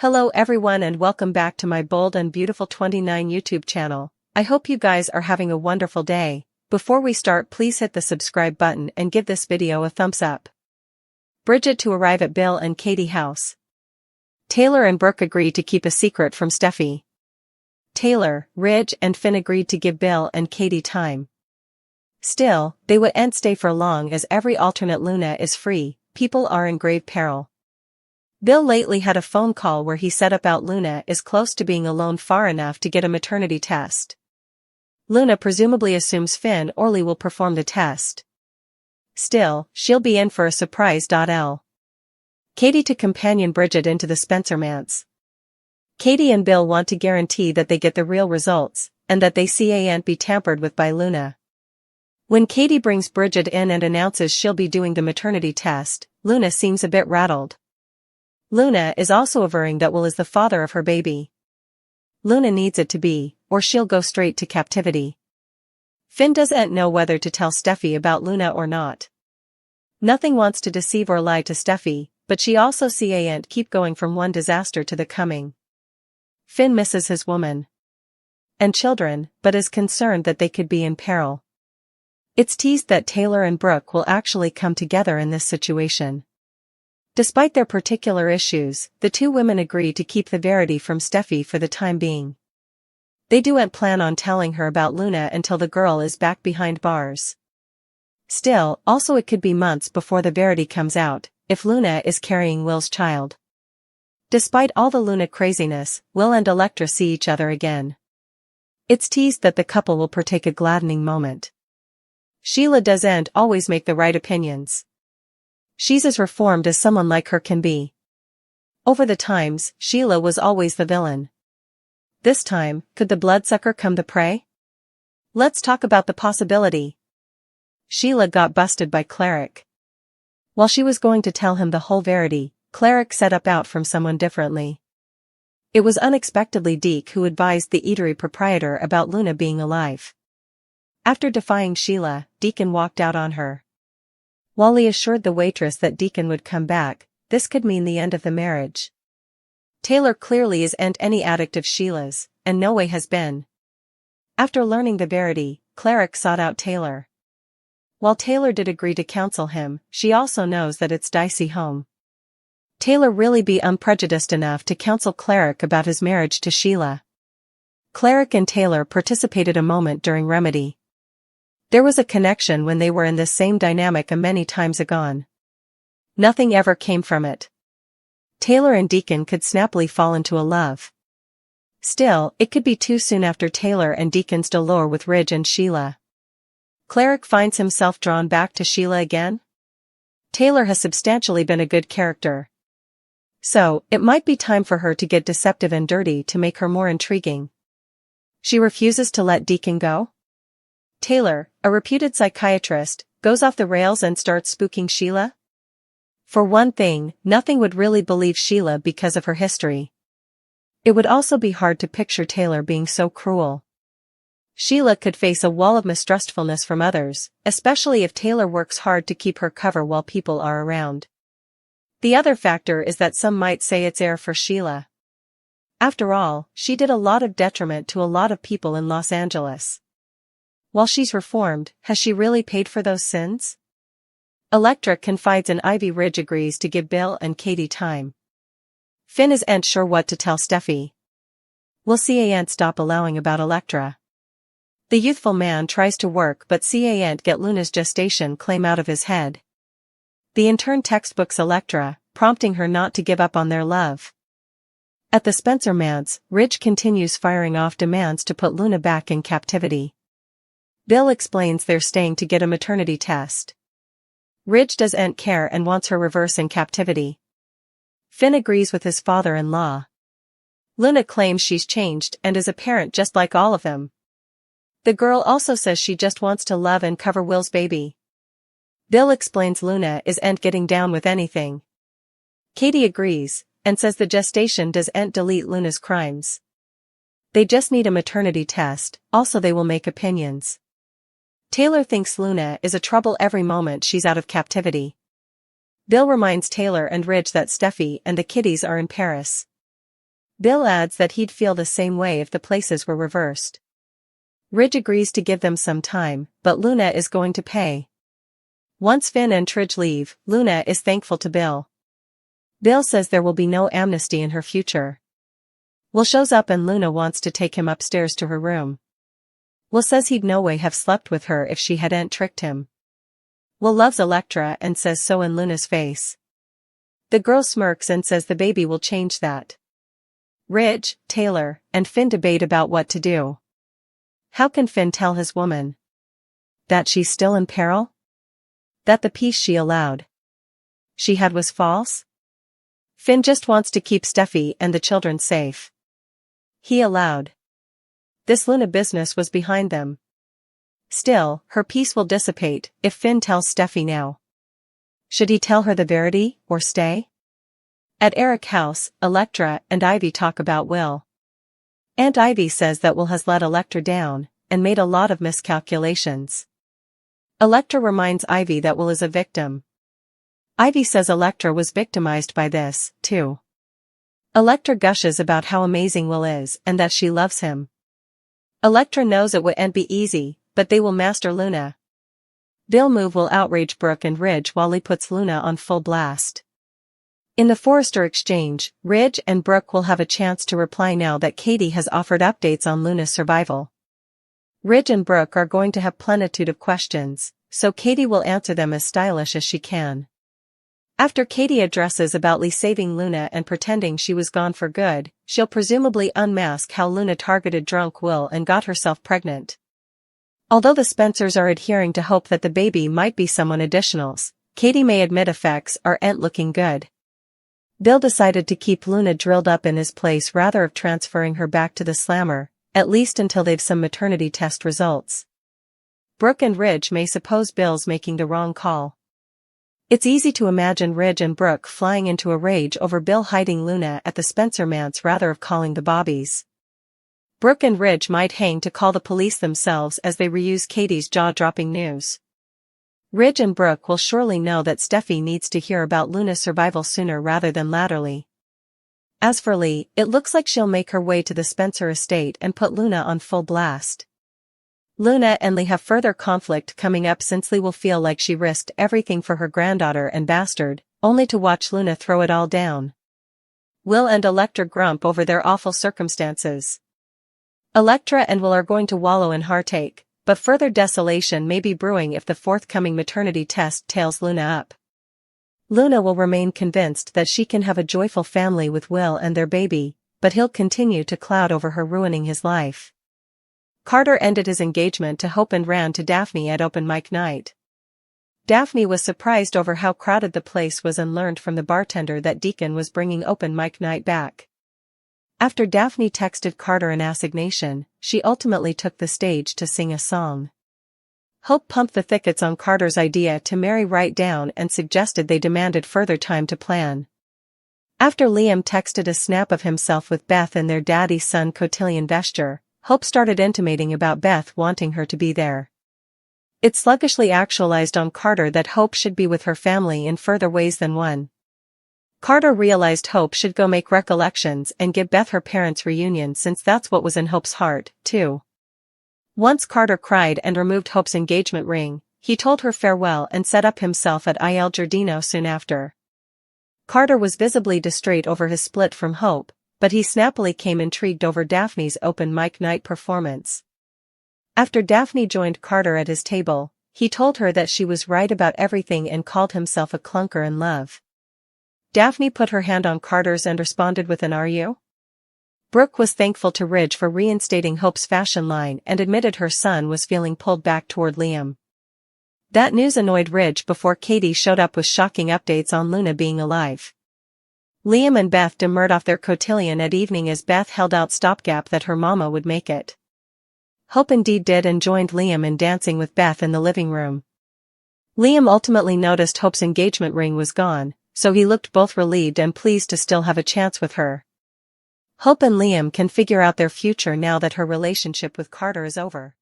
Hello everyone and welcome back to my Bold and Beautiful 29 YouTube channel. I hope you guys are having a wonderful day. Before we start, please hit the subscribe button and give this video a thumbs up. Bridget to arrive at Bill and Katie house. Taylor and Brooke agree to keep a secret from Steffi. Taylor, Ridge and Finn agreed to give Bill and Katie time. Still, they wouldn't stay for long as every alternate Luna is free. People are in grave peril. Bill lately had a phone call where he said about Luna is close to being alone far enough to get a maternity test. Luna presumably assumes Finn or Lee will perform the test. Still, she'll be in for a surprise. Katie to companion Bridget into the Spencer manse. Katie and Bill want to guarantee that they get the real results, and that they can't be tampered with by Luna. When Katie brings Bridget in and announces she'll be doing the maternity test, Luna seems a bit rattled. Luna is also averring that Will is the father of her baby. Luna needs it to be, or she'll go straight to captivity. Finn doesn't know whether to tell Steffi about Luna or not. Nothing wants to deceive or lie to Steffi, but she also can't keep going from one disaster to the coming. Finn misses his woman and children, but is concerned that they could be in peril. It's teased that Taylor and Brooke will actually come together in this situation. Despite their particular issues, the two women agree to keep the verity from Steffi for the time being. They don't plan on telling her about Luna until the girl is back behind bars. Still, also it could be months before the verity comes out, if Luna is carrying Will's child. Despite all the Luna craziness, Will and Electra see each other again. It's teased that the couple will partake a gladdening moment. Sheila doesn't always make the right opinions. She's as reformed as someone like her can be. Over the times, Sheila was always the villain. This time, could the bloodsucker come the prey? Let's talk about the possibility. Sheila got busted by Cleric. While she was going to tell him the whole verity, Cleric set up out from someone differently. It was unexpectedly Deke who advised the eatery proprietor about Luna being alive. After defying Sheila, Deacon walked out on her. While he assured the waitress that Deacon would come back, this could mean the end of the marriage. Taylor clearly isn't any addict of Sheila's, and no way has been. After learning the verity, Cleric sought out Taylor. While Taylor did agree to counsel him, she also knows that it's dicey home. Taylor really be unprejudiced enough to counsel Cleric about his marriage to Sheila. Cleric and Taylor participated a moment during Remedy. There was a connection when they were in this same dynamic many times agone. Nothing ever came from it. Taylor and Deacon could snappily fall into a love. Still, it could be too soon after Taylor and Deacon's dolor with Ridge and Sheila. Cleric finds himself drawn back to Sheila again? Taylor has substantially been a good character. So, it might be time for her to get deceptive and dirty to make her more intriguing. She refuses to let Deacon go? Taylor, a reputed psychiatrist, goes off the rails and starts spooking Sheila? For one thing, nothing would really believe Sheila because of her history. It would also be hard to picture Taylor being so cruel. Sheila could face a wall of mistrustfulness from others, especially if Taylor works hard to keep her cover while people are around. The other factor is that some might say it's air for Sheila. After all, she did a lot of detriment to a lot of people in Los Angeles. While she's reformed, has she really paid for those sins? Electra confides in Ivy. Ridge agrees to give Bill and Katie time. Finn isn't sure what to tell Steffi. Will can't stop allowing about Electra. The youthful man tries to work but can't get Luna's gestation claim out of his head. The intern textbooks Electra, prompting her not to give up on their love. At the Spencer manse, Ridge continues firing off demands to put Luna back in captivity. Bill explains they're staying to get a maternity test. Ridge doesn't care and wants her reverse in captivity. Finn agrees with his father-in-law. Luna claims she's changed and is a parent just like all of them. The girl also says she just wants to love and cover Will's baby. Bill explains Luna isn't getting down with anything. Katie agrees, and says the gestation doesn't delete Luna's crimes. They just need a maternity test, also they will make opinions. Taylor thinks Luna is a trouble every moment she's out of captivity. Bill reminds Taylor and Ridge that Steffi and the kiddies are in Paris. Bill adds that he'd feel the same way if the places were reversed. Ridge agrees to give them some time, but Luna is going to pay. Once Finn and Tridge leave, Luna is thankful to Bill. Bill says there will be no amnesty in her future. Will shows up and Luna wants to take him upstairs to her room. Will says he'd no way have slept with her if she hadn't tricked him. Will loves Electra and says so in Luna's face. The girl smirks and says the baby will change that. Ridge, Taylor, and Finn debate about what to do. How can Finn tell his woman that she's still in peril? That the peace she had was false? Finn just wants to keep Steffi and the children safe. He allowed. This Luna business was behind them. Still, her peace will dissipate if Finn tells Steffi now. Should he tell her the verity, or stay? At Eric's house, Electra and Ivy talk about Will. Aunt Ivy says that Will has let Electra down, and made a lot of miscalculations. Electra reminds Ivy that Will is a victim. Ivy says Electra was victimized by this, too. Electra gushes about how amazing Will is and that she loves him. Electra knows it wouldn't be easy, but they will master Luna. Bill move will outrage Brooke and Ridge while he puts Luna on full blast. In the Forrester exchange, Ridge and Brooke will have a chance to reply now that Katie has offered updates on Luna's survival. Ridge and Brooke are going to have plenitude of questions, so Katie will answer them as stylish as she can. After Katie addresses about Lee saving Luna and pretending she was gone for good, she'll presumably unmask how Luna targeted drunk Will and got herself pregnant. Although the Spencers are adhering to hope that the baby might be someone additional's, Katie may admit effects aren't looking good. Bill decided to keep Luna drilled up in his place rather of transferring her back to the slammer, at least until they've some maternity test results. Brooke and Ridge may suppose Bill's making the wrong call. It's easy to imagine Ridge and Brooke flying into a rage over Bill hiding Luna at the Spencer manse rather of calling the Bobbies. Brooke and Ridge might hang to call the police themselves as they reuse Katie's jaw-dropping news. Ridge and Brooke will surely know that Steffi needs to hear about Luna's survival sooner rather than latterly. As for Lee, it looks like she'll make her way to the Spencer estate and put Luna on full blast. Luna and Lee have further conflict coming up since Lee will feel like she risked everything for her granddaughter and bastard, only to watch Luna throw it all down. Will and Electra grump over their awful circumstances. Electra and Will are going to wallow in heartache, but further desolation may be brewing if the forthcoming maternity test tails Luna up. Luna will remain convinced that she can have a joyful family with Will and their baby, but he'll continue to cloud over her ruining his life. Carter ended his engagement to Hope and ran to Daphne at open mic night. Daphne was surprised over how crowded the place was and learned from the bartender that Deacon was bringing open mic night back. After Daphne texted Carter an assignation, she ultimately took the stage to sing a song. Hope pumped the thickets on Carter's idea to marry right down and suggested they demanded further time to plan. After Liam texted a snap of himself with Beth in their daddy-son cotillion vesture, Hope started intimating about Beth wanting her to be there. It sluggishly actualized on Carter that Hope should be with her family in further ways than one. Carter realized Hope should go make recollections and give Beth her parents' reunion since that's what was in Hope's heart, too. Once Carter cried and removed Hope's engagement ring, he told her farewell and set up himself at Il Giardino soon after. Carter was visibly distraught over his split from Hope, but he snappily came intrigued over Daphne's open mic night performance. After Daphne joined Carter at his table, he told her that she was right about everything and called himself a clunker in love. Daphne put her hand on Carter's and responded with an "Are you?" Brooke was thankful to Ridge for reinstating Hope's fashion line and admitted her son was feeling pulled back toward Liam. That news annoyed Ridge before Katie showed up with shocking updates on Luna being alive. Liam and Beth demurred off their cotillion at evening as Beth held out stopgap that her mama would make it. Hope indeed did and joined Liam in dancing with Beth in the living room. Liam ultimately noticed Hope's engagement ring was gone, so he looked both relieved and pleased to still have a chance with her. Hope and Liam can figure out their future now that her relationship with Carter is over.